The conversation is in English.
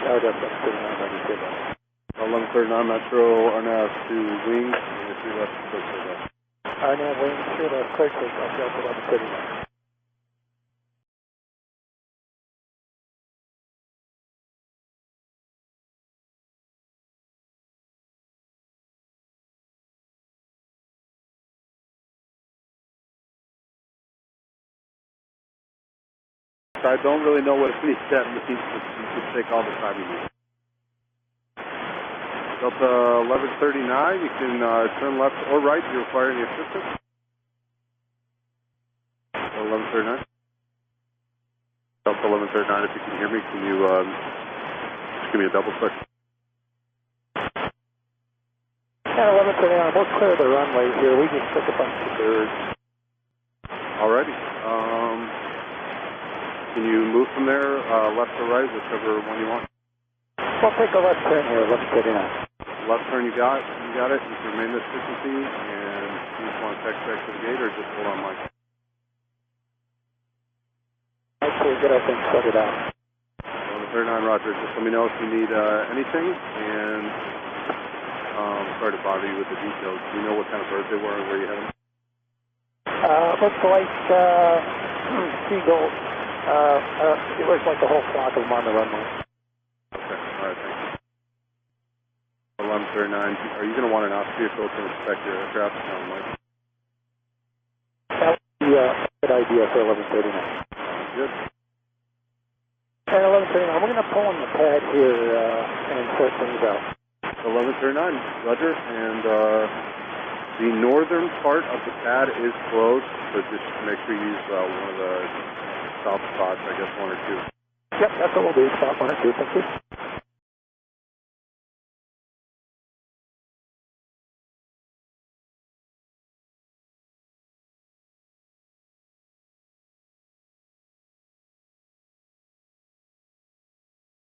1139 Metro, RNAV to wing, and 3 left, clear left. RNAV wing, 3 left, clear left, Delta 1139. I don't really know what it means. That means you can take all the time you need. Delta 1139, you can turn left or right. Do you require any assistance? Delta 1139. Delta 1139, if you can hear me, can you just give me a double click? Yeah, 1139, we'll clear the runway here. We just took a bunch of birds. Alrighty. Can you move from there, left or right, whichever one you want? We'll take a left turn here, let's get in. Left turn, you got it. You can remain this frequency, and you just want to text back to the gate, or just hold on mic? Okay, get our thing sorted out. 1139, Roger. Just let me know if you need anything, and sorry to bother you with the details. Do you know what kind of birds they were and where you had them? Looks like seagulls. It looks like the whole flock of them on the runway. Okay, all right, thank you. 1139, are you going to want an off vehicle to inspect your aircraft? No, Mike. That would be a good idea for 1139. Good. And 1139, we're going to pull on the pad here and sort things out. 1139, Roger, and the northern part of the pad is closed, so just make sure you use one of the south spots, I guess 1 or 2. Yep, that's what we'll do, spot 1 or 2, thank you.